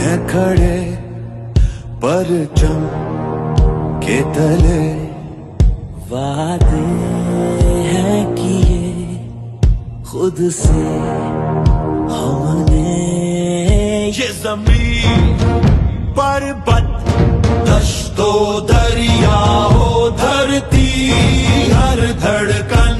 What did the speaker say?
हैं खड़े परचम के तले, वादे हैं किए खुद से हमने। ये ज़मीन पर्वत दश्तो दरिया हो, धरती हर धड़कन